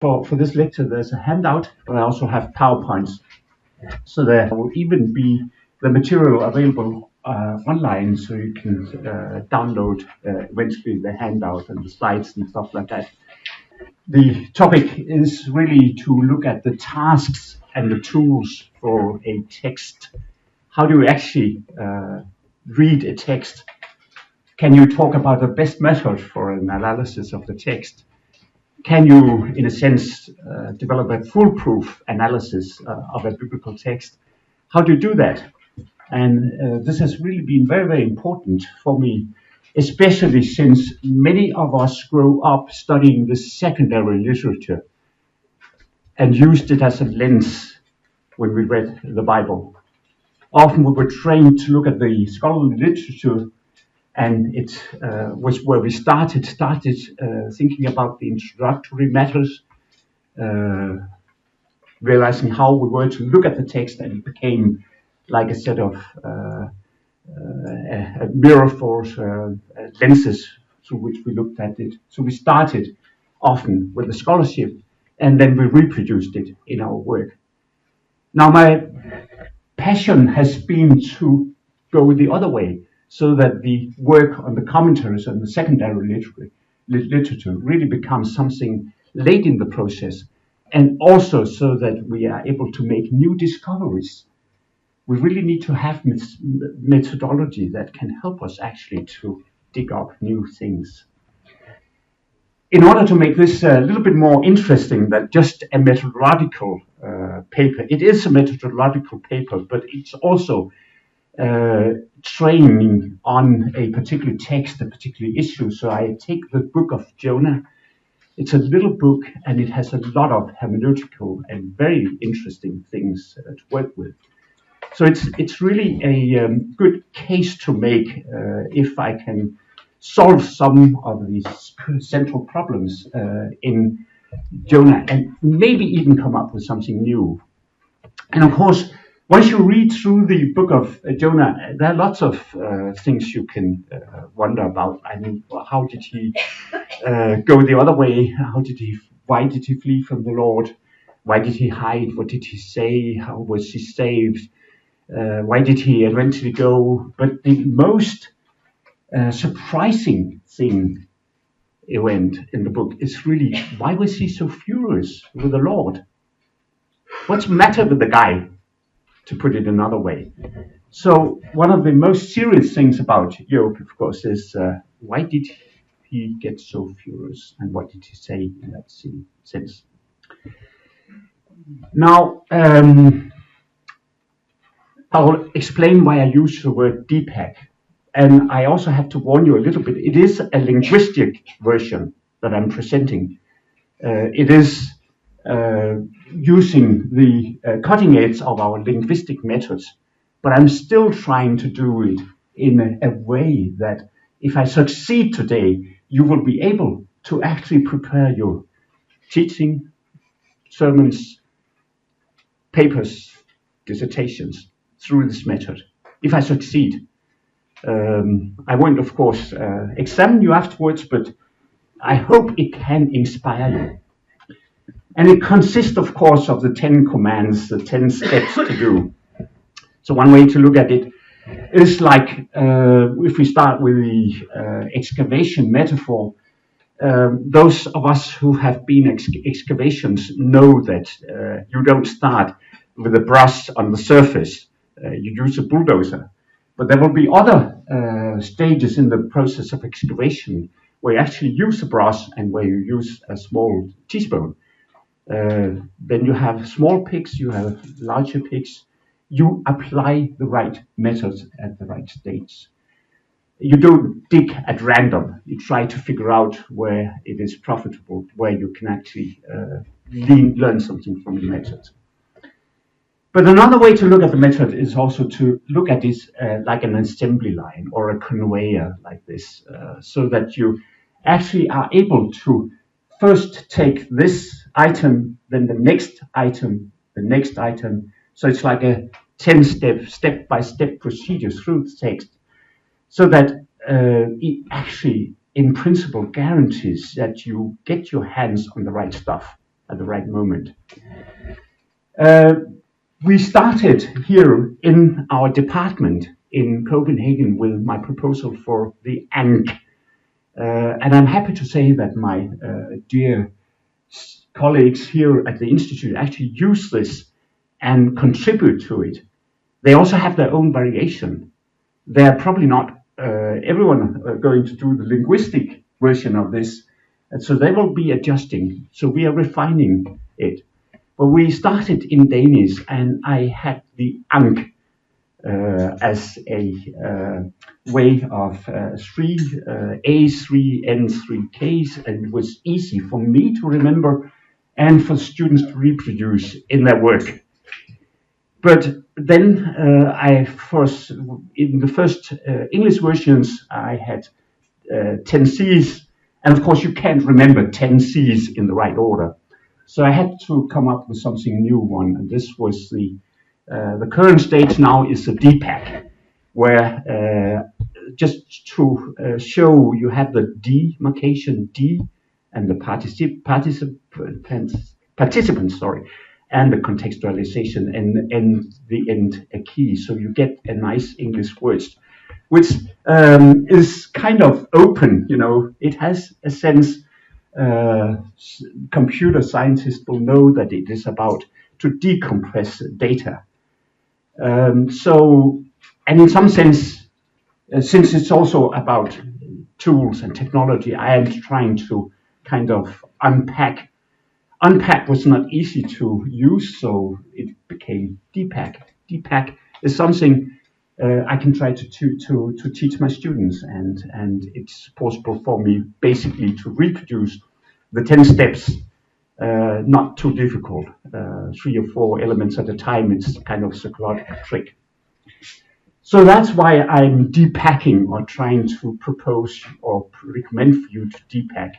For this lecture, there's a handout, but I also have PowerPoints. So there will even be the material available online, so you can download eventually the handout and the slides and stuff like that. The topic is really to look at the tasks and the tools for a text. How do you actually read a text? Can you talk about the best method for an analysis of the text? Can you, in a sense, develop a foolproof analysis of a biblical text? How do you do that? And this has really been very, very important for me, especially since many of us grew up studying the secondary literature and used it as a lens when we read the Bible. Often we were trained to look at the scholarly literature, and it was where we started thinking about the introductory matters, realizing how we were to look at the text, and it became like a set of a mirror for lenses through which we looked at it. So we started often with the scholarship, and then we reproduced it in our work. Now my passion has been to go the other way, so that the work on the commentaries and the secondary literature really becomes something late in the process, and also so that we are able to make new discoveries. We really need to have methodology that can help us actually to dig up new things. In order to make this a little bit more interesting than just a methodological paper, it is a methodological paper, but it's also training on a particular text, a particular issue. So I take the book of Jonah. It's a little book, and it has a lot of hermeneutical and very interesting things to work with. So it's really a good case to make if I can solve some of these central problems in Jonah, and maybe even come up with something new. And of course, once you read through the book of Jonah, there are lots of things you can wonder about. I mean, how did he go the other way? Why did he flee from the Lord? Why did he hide? What did he say? How was he saved? Why did he eventually go? But the most surprising event in the book is really, why was he so furious with the Lord? What's the matter with the guy? To put it another way. So one of the most serious things about Job, of course, is why did he get so furious, and what did he say in that sense? Now, I'll explain why I use the word DePaCK. And I also have to warn you a little bit. It is a linguistic version that I'm presenting. It is using the cutting edge of our linguistic methods, but I'm still trying to do it in a way that if I succeed today, you will be able to actually prepare your teaching, sermons, papers, dissertations through this method. If I succeed, I won't, of course, examine you afterwards, but I hope it can inspire you. And it consists, of course, of the 10 commands, the 10 steps to do. So one way to look at it is like, if we start with the excavation metaphor, those of us who have been excavations know that you don't start with a brush on the surface. You use a bulldozer. But there will be other stages in the process of excavation where you actually use a brush and where you use a small teaspoon. Then you have small picks, you have larger picks. You apply the right methods at the right stage. You don't dig at random. You try to figure out where it is profitable, where you can actually learn something from the method. But another way to look at the method is also to look at this like an assembly line or a conveyor like this, so that you actually are able to first take this item, then the next item, the next item. So it's like a 10-step procedure through the text, so that it actually, in principle, guarantees that you get your hands on the right stuff at the right moment. We started here in our department in Copenhagen with my proposal for the ANC. And I'm happy to say that my dear colleagues here at the Institute actually use this and contribute to it. They also have their own variation. They're probably not everyone going to do the linguistic version of this, and so they will be adjusting. So we are refining it. But we started in Danish, and I had the ANC as a way of three A's, three N's, three K's, and it was easy for me to remember and for students to reproduce in their work. But then in the first English versions, I had 10 C's, and of course you can't remember 10 C's in the right order. So I had to come up with something new one, and this was the current stage now is the DePaCK, where just to show you have the demarcation D and the participants, sorry, and the contextualization and the end a key, so you get a nice English word, which is kind of open. You know, it has a sense. Computer scientists will know that it is about to decompress data. So, and in some sense, since it's also about tools and technology, I am trying to kind of unpack. Unpack was not easy to use, so it became DePaCK. DePaCK is something I can try to teach my students, and it's possible for me basically to reproduce the 10 steps, not too difficult, 3 or 4 elements at a time. It's kind of a psychological trick. So that's why I'm DePacking, or trying to propose or recommend for you to DePaCK,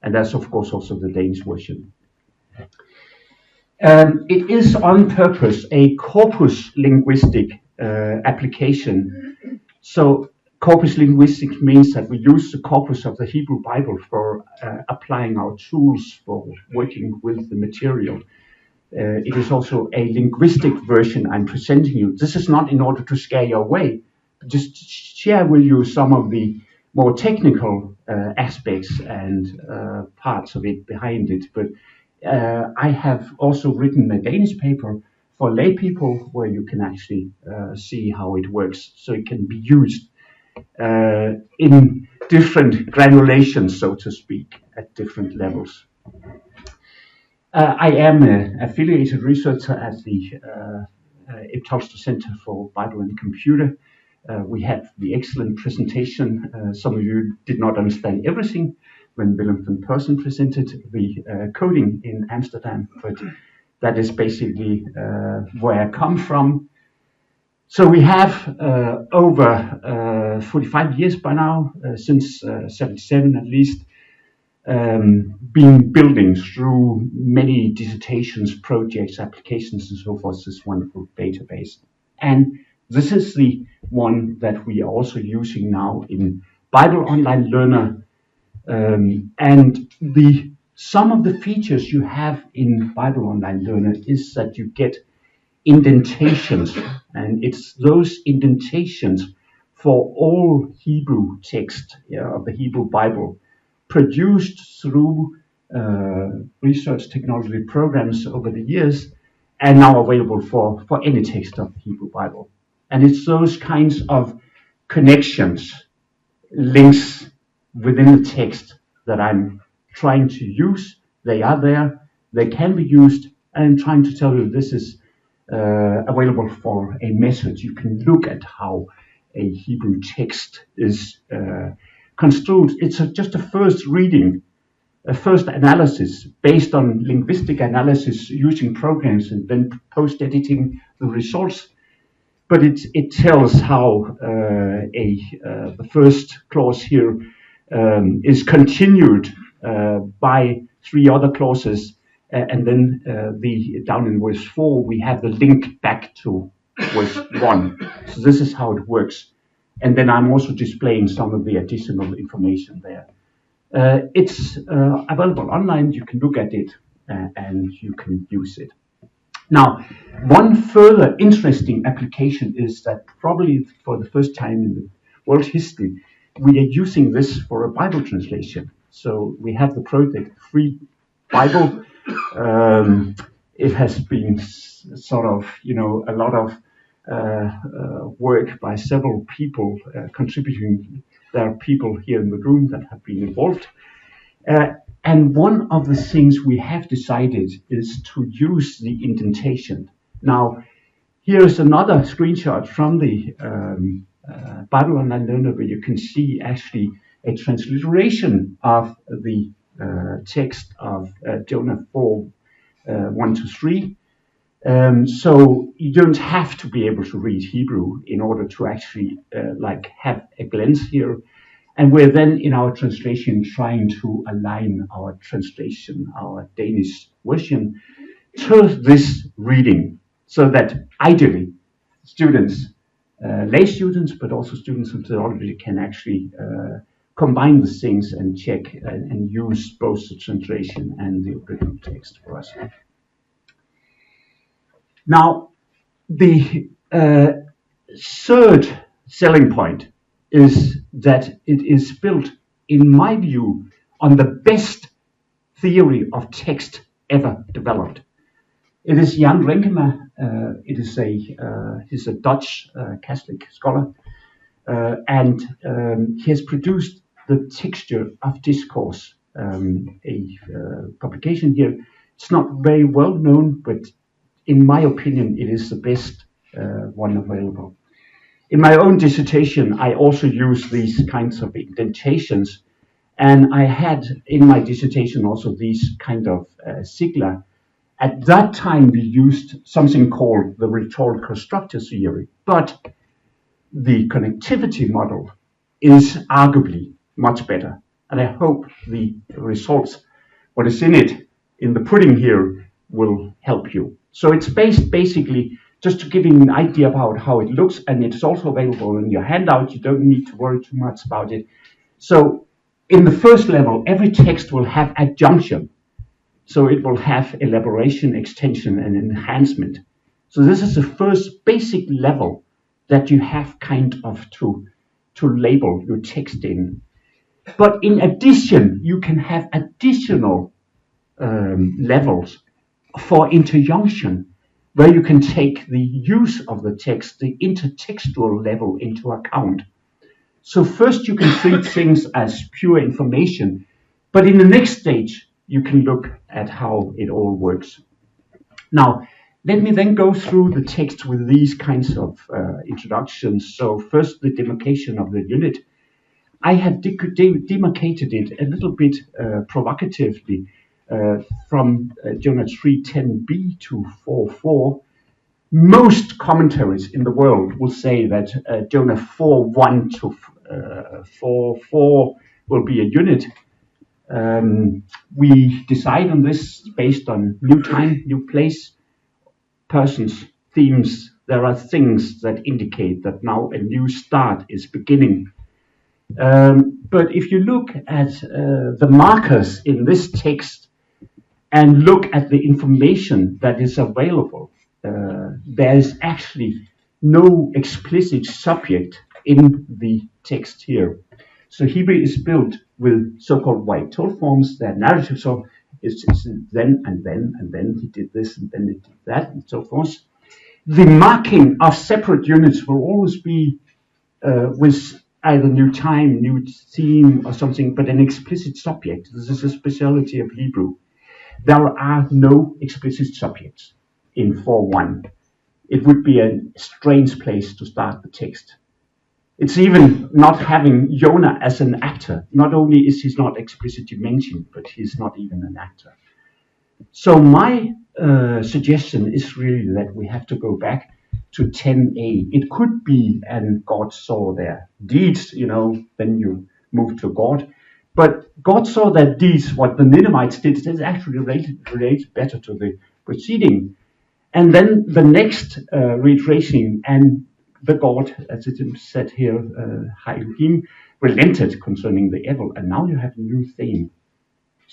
and that's of course also the Danish version. It is on purpose a corpus linguistic application. So corpus linguistic means that we use the corpus of the Hebrew Bible for applying our tools for working with the material. It is also a linguistic version I'm presenting you. This is not in order to scare you away, but just to share with you some of the more technical aspects and parts of it behind it. But I have also written a Danish paper for lay people where you can actually see how it works, so it can be used in different granulations, so to speak, at different levels. I am an affiliated researcher at the Tolstoy Center for Bible and Computer. We had the excellent presentation. Some of you did not understand everything when Willem van Persen presented the coding in Amsterdam, but that is basically where I come from. So we have over 45 years by now, since 77 at least, been building through many dissertations, projects, applications, and so forth, this wonderful database. And this is the one that we are also using now in Bible Online Learner. And some of the features you have in Bible Online Learner is that you get indentations, and it's those indentations for all Hebrew text of the Hebrew Bible, produced through research technology programs over the years, and now available for any text of the Hebrew Bible. And it's those kinds of connections, links within the text that I'm trying to use. They are there, they can be used, and I'm trying to tell you this is available for a method. You can look at how a Hebrew text is construed. It's just a first reading, a first analysis based on linguistic analysis using programs and then post-editing the results. But it tells how the first clause here is continued by 3 other clauses, and then down in verse 4 we have the link back to verse 1. So this is how it works. And then I'm also displaying some of the additional information there. It's available online. You can look at it. and you can use it. Now, one further interesting application is that probably for the first time in the world history, we are using this for a Bible translation. So we have the project Free Bible. It has been sort of, a lot of work by several people contributing. There are people here in the room that have been involved. And one of the things we have decided is to use the indentation. Now, here's another screenshot from the Bible Online Learner where you can see actually a transliteration of the text of Jonah 4, 1 to 3. So you don't have to be able to read Hebrew in order to actually have a glance here. And we're then in our translation trying to align our translation, our Danish version, to this reading, so that ideally students, lay students, but also students in theology can actually combine the things and check and use both the translation and the original text for us. Now, the third selling point is that it is built, in my view, on the best theory of text ever developed. It is Jan Renkema. He's a Dutch Catholic scholar, and he has produced The Texture of Discourse, a publication here. It's not very well known, but in my opinion, it is the best one available. In my own dissertation, I also use these kinds of indentations, and I had in my dissertation also these kind of sigla. At that time, we used something called the rhetorical structure theory, but the connectivity model is arguably much better, and I hope the results, what is in it, in the pudding here, will help you. So it's basically just to give you an idea about how it looks, and it's also available in your handout. You don't need to worry too much about it. So in the first level, every text will have adjunction. So it will have elaboration, extension, and enhancement. So this is the first basic level that you have kind of to label your text in. But in addition, you can have additional levels for interjunction, where you can take the use of the text, the intertextual level, into account. So first you can treat things as pure information, but in the next stage, you can look at how it all works. Now, let me then go through the text with these kinds of introductions. So first, the demarcation of the unit. I have demarcated it a little bit provocatively from Jonah 3:10b to 4:4. Most commentaries in the world will say that Jonah 4:1 to 4:4 will be a unit. We decide on this based on new time, new place, persons, themes. There are things that indicate that now a new start is beginning. But if you look at the markers in this text and look at the information that is available, there is actually no explicit subject in the text here. So Hebrew is built with so-called white told forms. Their narrative so it's then and then and then he did this and then he did that and so forth. The marking of separate units will always be with either new time, new theme or something, but an explicit subject. This is a specialty of Hebrew. There are no explicit subjects in 4:1. It would be a strange place to start the text. It's even not having Jonah as an actor. Not only is he not explicitly mentioned, but he's not even an actor. So my suggestion is really that we have to go back to 10a. It could be, and God saw their deeds, then you move to God. But God saw their deeds, what the Ninevites did, is actually related better to the preceding. And then the next reiteration, and the God, as it is said here, Elohim, relented concerning the evil, and now you have a new theme.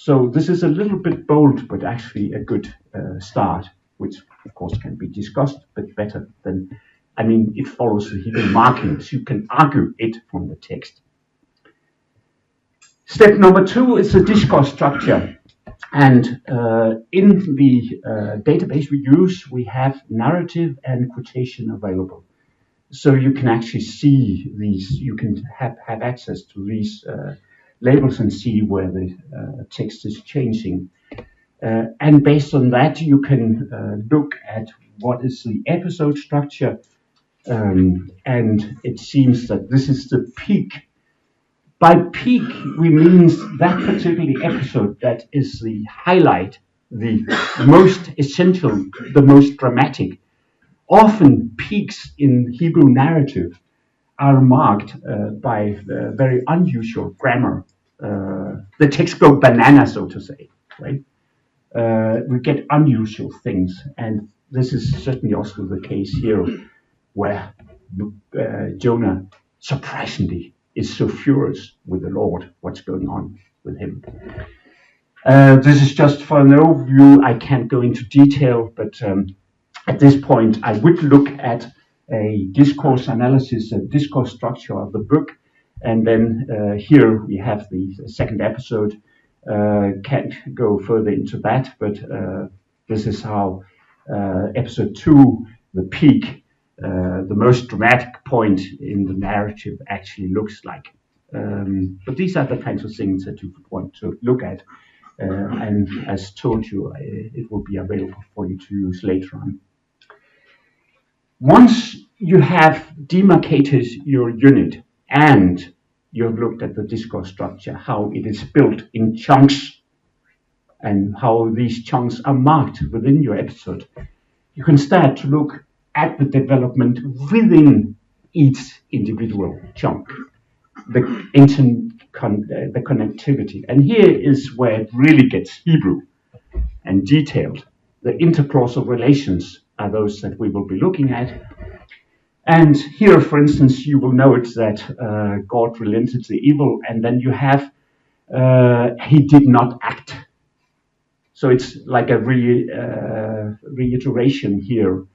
So this is a little bit bold, but actually a good start, which of course can be discussed, but better than, I mean, it follows the Hebrew markings. You can argue it from the text. Step number 2 is the discourse structure. And in the database we use, we have narrative and quotation available. So you can actually see these, you can have access to these labels and see where the text is changing. And based on that, you can look at what is the episode structure. And it seems that this is the peak. By peak, we mean that particular episode that is the highlight, the most essential, the most dramatic. Often peaks in Hebrew narrative are marked by very unusual grammar. The text go banana, so to say, right? We get unusual things, and this is certainly also the case here, where Jonah surprisingly is so furious with the Lord. What's going on with him? This is just for an overview. I can't go into detail, but at this point, I would look at a discourse analysis, a discourse structure of the book, and then here we have the second episode. Can't go further into that, but this is how episode 2, the peak, the most dramatic point in the narrative actually looks like. But these are the kinds of things that you would want to look at. And as told you, it will be available for you to use later on. Once you have demarcated your unit and you've looked at the discourse structure, how it is built in chunks and how these chunks are marked within your episode, you can start to look at the development within each individual chunk, the connectivity. And here is where it really gets Hebrew and detailed. The interclausal relations are those that we will be looking at. And here, for instance, you will note that God relented the evil, and then you have he did not act. So it's like a reiteration here.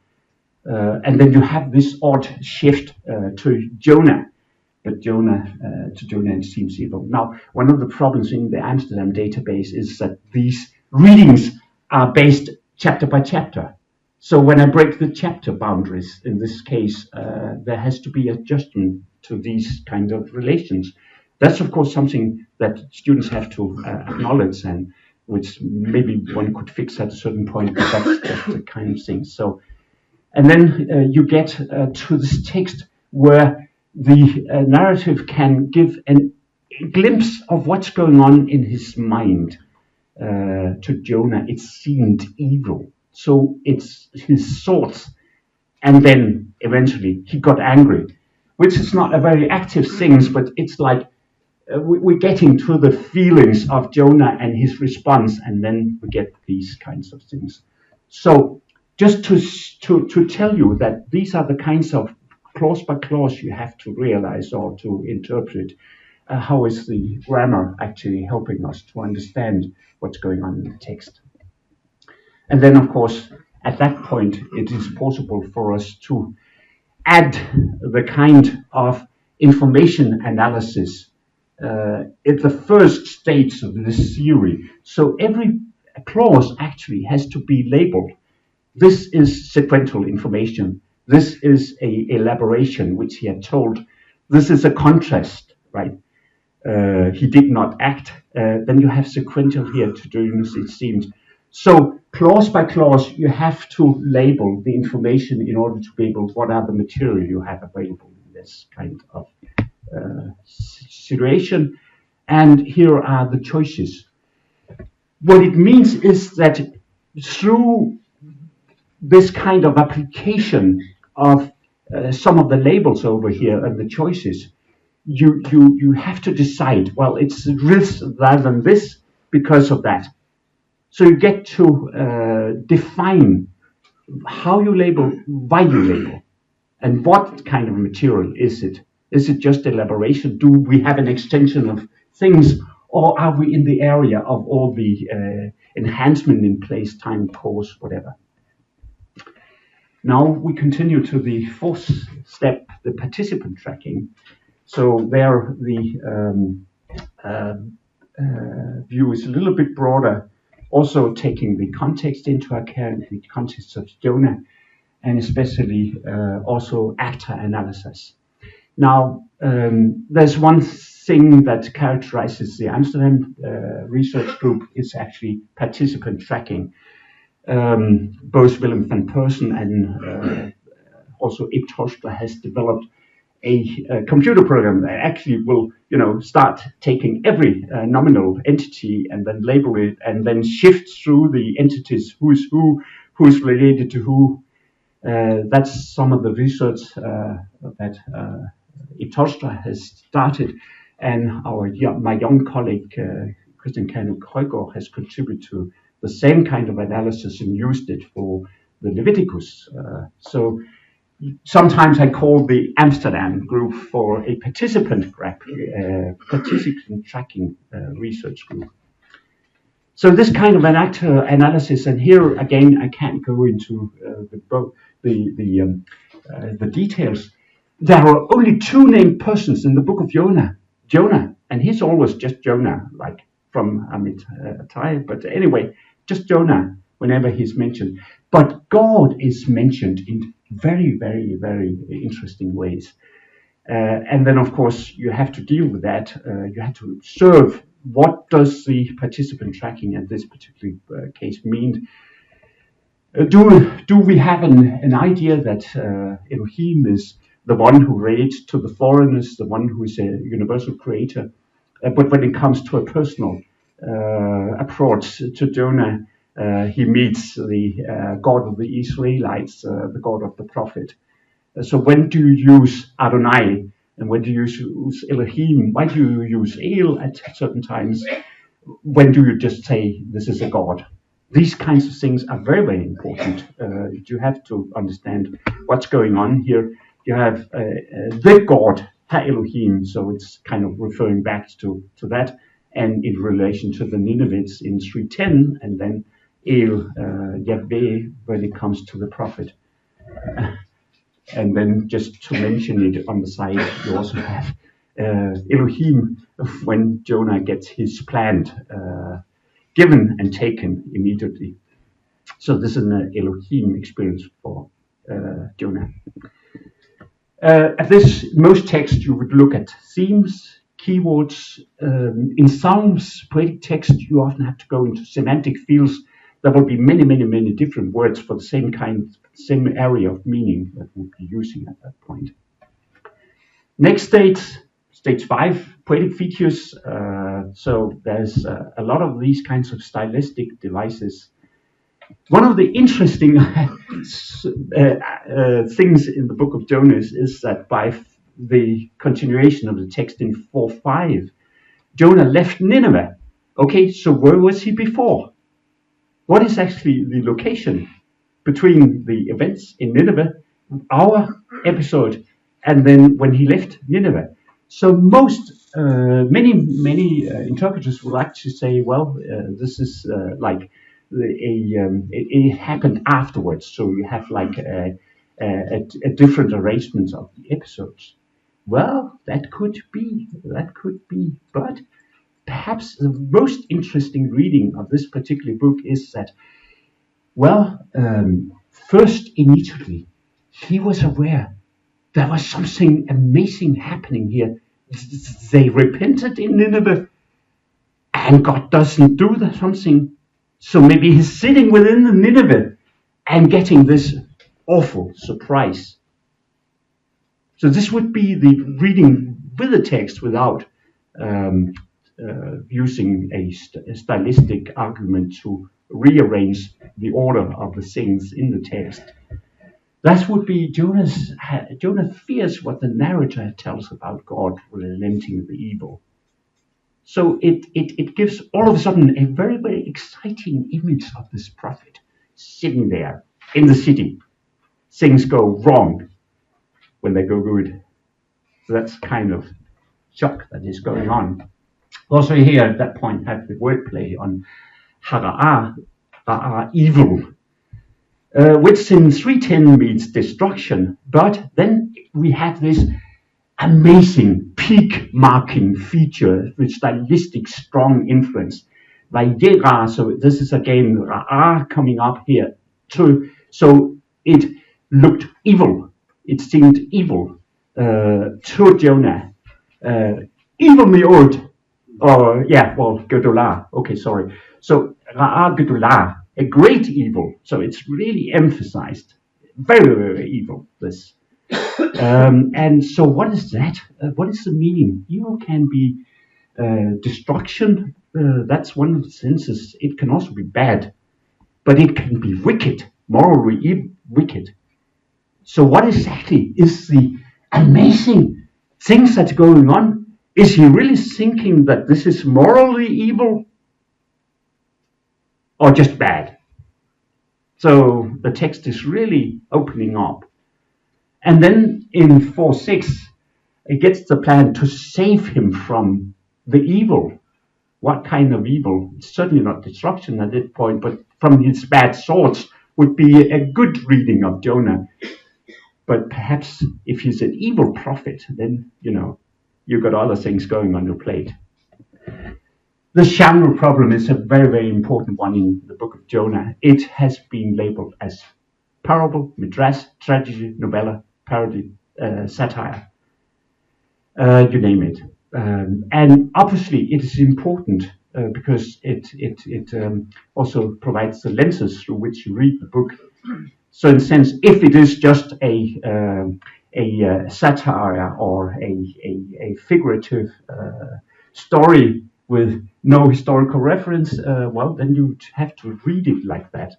And then you have this odd shift to Jonah. But Jonah, to Jonah, it seems evil. Now, one of the problems in the Amsterdam database is that these readings are based chapter by chapter. So when I break the chapter boundaries, in this case, there has to be adjustment to these kind of relations. That's, of course, something that students have to acknowledge, and which maybe one could fix at a certain point, but that's the kind of thing. So, and then you get to this text where the narrative can give a glimpse of what's going on in his mind. To Jonah, it seemed evil. So it's his thoughts. And then eventually he got angry, which is not a very active thing, but it's like we're getting to the feelings of Jonah and his response, and then we get these kinds of things. So just to tell you that these are the kinds of clause by clause you have to realize or to interpret. How is the grammar actually helping us to understand what's going on in the text? And then, of course, at that point, it is possible for us to add the kind of information analysis at the first stage of this theory. So every clause actually has to be labeled. This is sequential information. This is a elaboration, which he had told. This is a contrast, right? He did not act. Then you have sequential here to do, it seems. So clause by clause, you have to label the information in order to be able, what are the material you have available in this kind of situation. And here are the choices. What it means is that through this kind of application of some of the labels over here and the choices, you have to decide, well, it's this rather than this because of that. So you get to define how you label, why you label, and what kind of material is it? Is it just elaboration? Do we have an extension of things, or are we in the area of all the enhancement in place, time, pause, whatever? Now we continue to the fourth step, the participant tracking. So there the view is a little bit broader, also taking the context into account, the context of Jonah, and especially also actor analysis. Now, there's one thing that characterizes the Amsterdam research group is actually participant tracking. Both Willem van Persen and also Ib Torstra has developed a computer program that actually will, start taking every nominal entity and then label it and then shift through the entities who's related to who. That's some of the research that Ib Torstra has started, and my young colleague Christian Kanu Krøgaard has contributed to the same kind of analysis and used it for the Leviticus. So sometimes I call the Amsterdam group for a participant tracking research group. So this kind of an actor analysis, and here again I can't go into the details. There are only two named persons in the book of Jonah, and he's always just Jonah, like from Amitai, but anyway, just Jonah whenever he's mentioned. But God is mentioned in very, very, very interesting ways. And then, of course, you have to deal with that. You have to observe what does the participant tracking in this particular case mean. Do we have an idea that Elohim is the one who relates to the foreigners, the one who is a universal creator? But when it comes to a personal approach to Jonah, he meets the God of the Israelites, the God of the prophet. So when do you use Adonai and when do you use Elohim? Why do you use El at certain times? When do you just say this is a God? These kinds of things are very, very important. You have to understand what's going on here. You have the God, Ha Elohim, so it's kind of referring back to that, and in relation to the Ninevites in 3:10, and then El Yahweh when it comes to the prophet. And then just to mention it on the side, you also have Elohim when Jonah gets his plant given and taken immediately. So this is an Elohim experience for Jonah. At this, most text you would look at themes, keywords. In Psalms, poetic text, you often have to go into semantic fields. There will be many, many, many different words for the same area of meaning that we'll be using at that point. Next stage 5, poetic features. So there's a lot of these kinds of stylistic devices. One of the interesting things in the book of Jonah is that by the continuation of the text in 4:5, Jonah left Nineveh. Okay, so where was he before? What is actually the location between the events in Nineveh, our episode, and then when he left Nineveh? So many interpreters will actually say, well, this is like it happened afterwards. So you have like a different arrangement of the episodes. Well, that could be, but perhaps the most interesting reading of this particular book is that, first immediately, he was aware there was something amazing happening here. They repented in Nineveh, and God doesn't do something. So maybe he's sitting within the Nineveh and getting this awful surprise. So this would be the reading with the text without using a stylistic argument to rearrange the order of the things in the text. That would be Jonah fears what the narrator tells about God relenting the evil. So it gives all of a sudden a very, very exciting image of this prophet sitting there in the city. Things go wrong when they go good. So that's kind of shock that is going on. Also here at that point have the wordplay on hara'a, ra'a, evil, which in 310 means destruction. But then we have this amazing peak marking feature with stylistic strong influence. Vayera, so this is again ra'a coming up here too. So it looked evil. It seemed evil to Jonah. Evil mi'od, or yeah, well, Gedolah. Okay, sorry. So Ra'a Gedolah, a great evil. So it's really emphasized. Very, very evil, this. And so what is that? What is the meaning? Evil can be destruction. That's one of the senses. It can also be bad, but it can be wicked, morally wicked. So what exactly is the amazing things that's going on? Is he really thinking that this is morally evil or just bad? So the text is really opening up. And then in 4:6, it gets the plan to save him from the evil. What kind of evil? It's certainly not destruction at that point, but from his bad thoughts would be a good reading of Jonah. But perhaps if he's an evil prophet, then, you've got other things going on your plate. The genre problem is a very, very important one in the book of Jonah. It has been labeled as parable, midrash, tragedy, novella, parody, satire, you name it. And obviously it is important because it also provides the lenses through which you read the book. So in a sense, if it is just a satire or a figurative story with no historical reference, well, then you have to read it like that.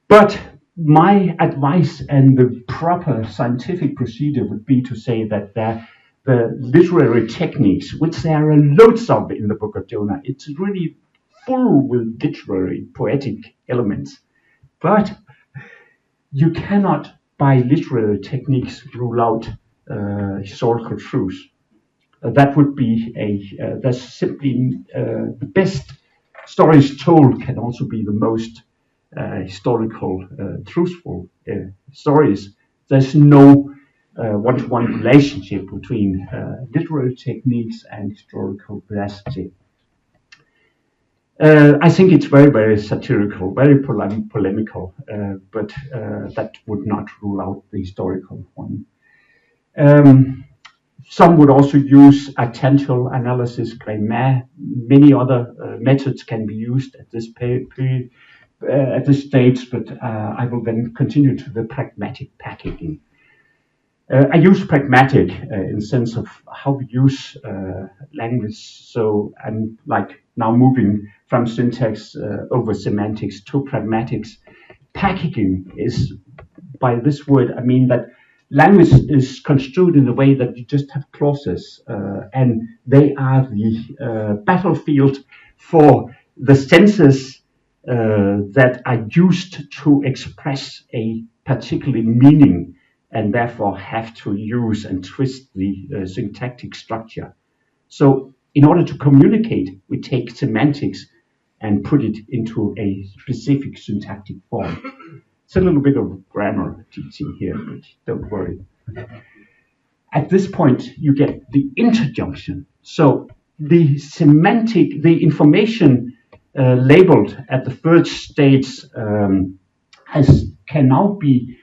But my advice and the proper scientific procedure would be to say that the literary techniques, which there are loads of in the book of Jonah, it's really full with literary, poetic elements. But you cannot, by literary techniques, rule out historical truth. That would be that's simply the best stories told can also be the most historical, truthful stories. There's no one-to-one relationship between literary techniques and historical veracity. I think it's very, very satirical, very polemical, but that would not rule out the historical one. Some would also use attentional analysis, grammar. Many other methods can be used at this at this stage, but I will then continue to the pragmatic packaging. I use pragmatic in the sense of how we use language. So I'm like now moving from syntax over semantics to pragmatics. Packaging is, by this word, I mean that language is construed in a way that you just have clauses, and they are the battlefield for the senses that are used to express a particular meaning, and therefore have to use and twist the syntactic structure. So in order to communicate, we take semantics and put it into a specific syntactic form. It's a little bit of grammar teaching here, but don't worry. At this point, you get the interjunction. So the information labeled at the first stage can now be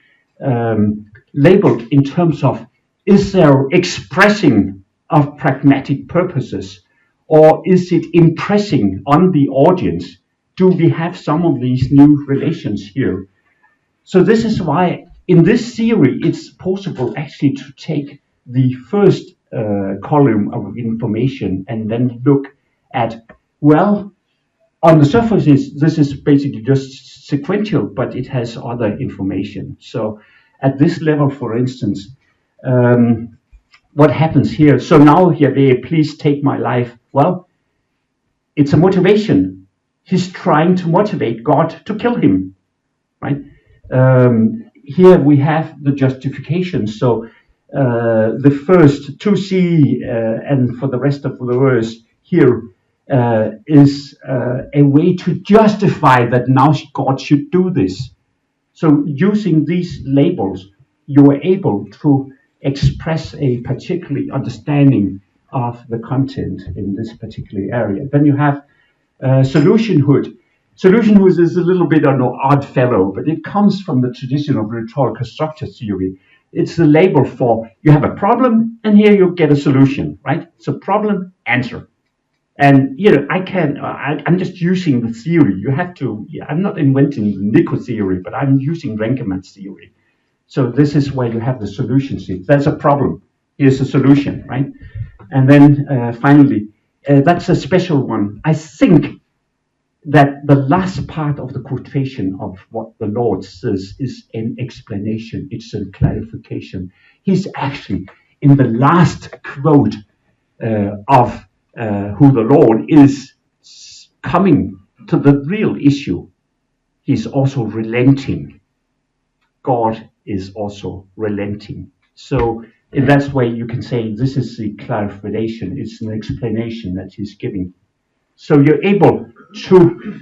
labeled in terms of, is there expressing of pragmatic purposes, or is it impressing on the audience? Do we have some of these new relations here? So this is why in this theory it's possible actually to take the first column of information and then look at, well, on the surface this is basically just sequential, but it has other information. So at this level, for instance, what happens here? So now Yahweh, please take my life. Well, it's a motivation. He's trying to motivate God to kill him, right? Here we have the justification. So the first 2C and for the rest of the verse here is a way to justify that now God should do this. So using these labels, you are able to express a particular understanding of the content in this particular area. Then you have solutionhood. Solutionhood is a little bit an odd fellow, but it comes from the tradition of rhetorical structure theory. It's the label for you have a problem, and here you get a solution, right? So problem, answer. And I'm just using the theory. You have to. I'm not inventing the Nico theory, but I'm using Rankeman's theory. So this is where you have the solution. See, there's a problem. Here's a solution, right? And then finally, that's a special one. I think that the last part of the quotation of what the Lord says is an explanation. It's a clarification. He's actually in the last quote of who the Lord is coming to the real issue. He's also relenting. God is also relenting. So in that way, you can say this is the clarification. It's an explanation that he's giving. So you're able to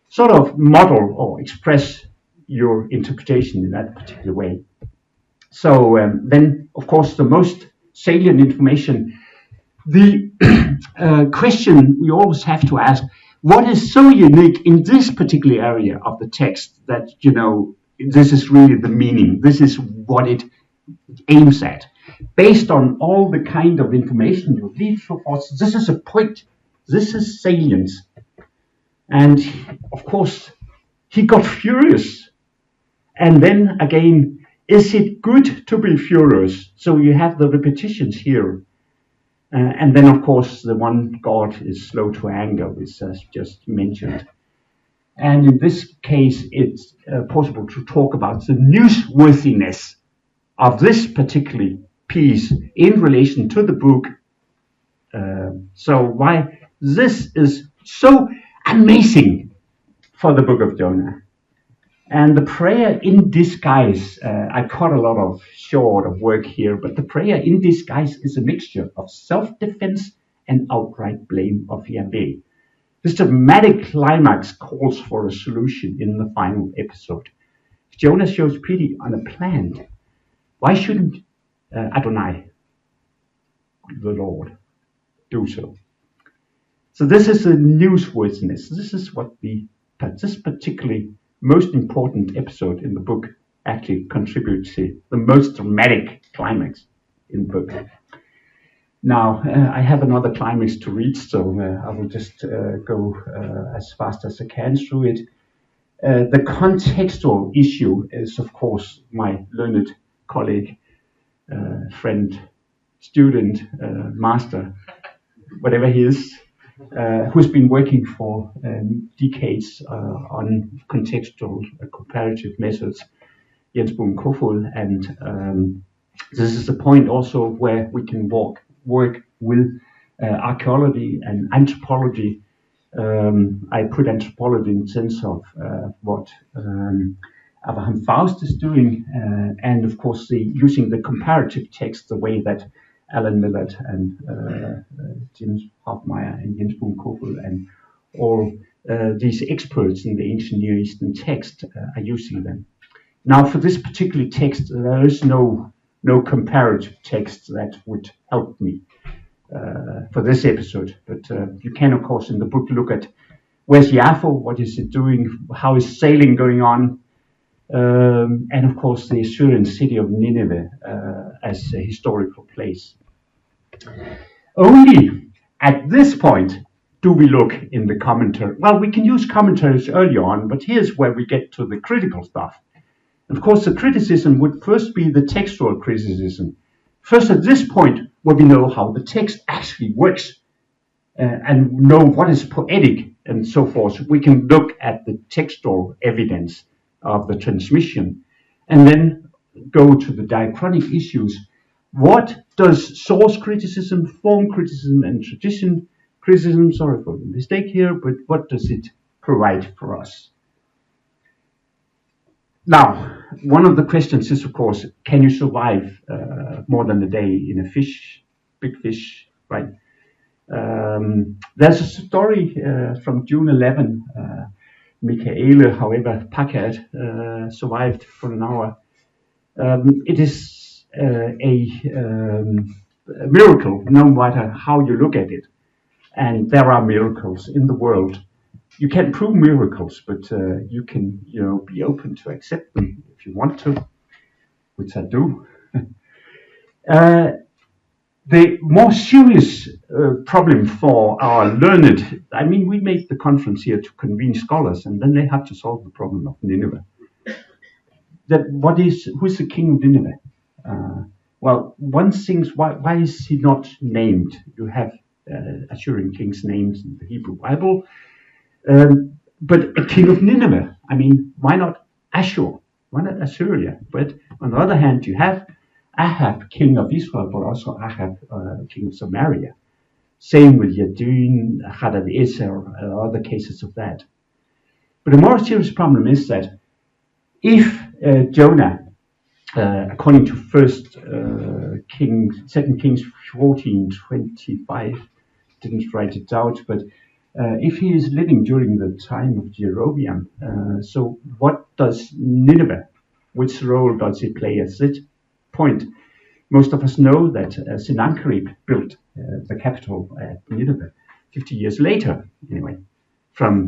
sort of model or express your interpretation in that particular way. So then, of course, the most salient information, the question we always have to ask, what is so unique in this particular area of the text that, this is really the meaning, this is what it aims at. Based on all the kind of information you read, so forth, this is a point. This is salience. And of course, he got furious. And then again, is it good to be furious? So you have the repetitions here. And then, of course, the one God is slow to anger, which is just mentioned. And in this case, it's possible to talk about the newsworthiness of this particular piece in relation to the book. So why this is so amazing for the book of Jonah. And the prayer in disguise, I cut a lot of short of work here, but the prayer in disguise is a mixture of self-defense and outright blame of Yahweh. This dramatic climax calls for a solution in the final episode. If Jonah shows pity on a plant, why shouldn't Adonai, the Lord, do so? So this is a newsworthiness. This is what this particularly most important episode in the book actually contributes to the most dramatic climax in the book. Now, I have another climax to read, so I will just go as fast as I can through it. The contextual issue is, of course, my learned colleague, friend, student, master, whatever he is, who's been working for decades on contextual comparative methods, Jens Boom Kofod, and this is the point also where we can work with archaeology and anthropology. I put anthropology in the sense of what Abraham Faust is doing, and of course using the comparative text the way that Alan Millett and James Hoffmeyer and Jens Boom Kofod and all these experts in the ancient Near Eastern text are using them. Now, for this particular text, there is no comparative text that would help me for this episode. But you can, of course, in the book look at where's Yafo, what is it doing, how is sailing going on, and of course the Assyrian city of Nineveh as a historical place. Only at this point do we look in the commentary. Well, we can use commentaries early on, but here's where we get to the critical stuff. Of course, the criticism would first be the textual criticism. First, at this point, where we know how the text actually works and know what is poetic and so forth, we can look at the textual evidence of the transmission and then go to the diachronic issues. What does source criticism, form criticism, and tradition criticism, sorry for the mistake here, but what does it provide for us? Now, one of the questions is, of course, can you survive more than a day in a big fish, right? There's a story from June 11. Michaela, however, Packard survived for an hour. It is a miracle, no matter how you look at it. And there are miracles in the world. You can't prove miracles, but you can, be open to accept them if you want to, which I do. The more serious problem for our learned, I mean, we make the conference here to convene scholars, and then they have to solve the problem of Nineveh. Who's the king of Nineveh? Well, one thinks, why is he not named? You have Assyrian kings' names in the Hebrew Bible, but a king of Nineveh. I mean, why not Ashur? Why not Assyria? But on the other hand, you have Ahab, king of Israel, but also Ahab, king of Samaria. Same with Yadin, Hadadezer, other cases of that. But a more serious problem is that if Jonah, according to Second Kings 14:25, didn't write it out, but if he is living during the time of Jeroboam, so what does Nineveh, which role does it play at this point? Most of us know that Sennacherib built the capital at Nineveh 50 years later, anyway.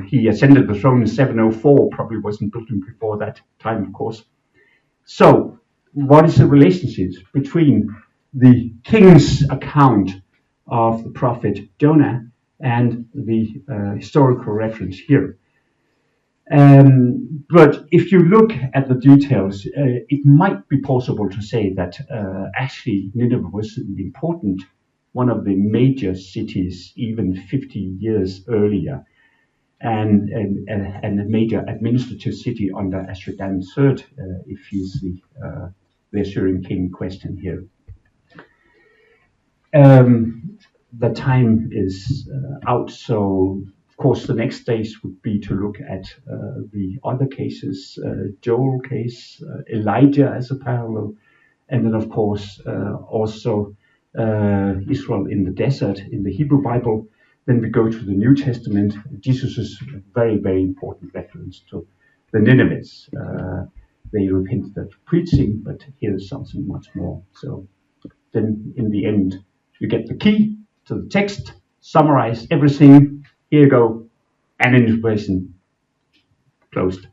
He ascended the throne in 704, probably wasn't built before that time, of course. So, what is the relationship between the king's account of the prophet Jonah and the historical reference here? But if you look at the details, it might be possible to say that actually Nineveh was important, one of the major cities even 50 years earlier, and a major administrative city under Ashur-dan III, if he's the Assyrian king question here. The time is out, so of course the next stage would be to look at the other cases, Joel case, Elijah as a parallel, and then of course also Israel in the desert in the Hebrew Bible. Then we go to the New Testament. Jesus is a very, very important reference to the Ninevites. They repented at preaching, but here's something much more. So then in the end, you get the key to the text, summarize everything. Here you go, and inspiration closed.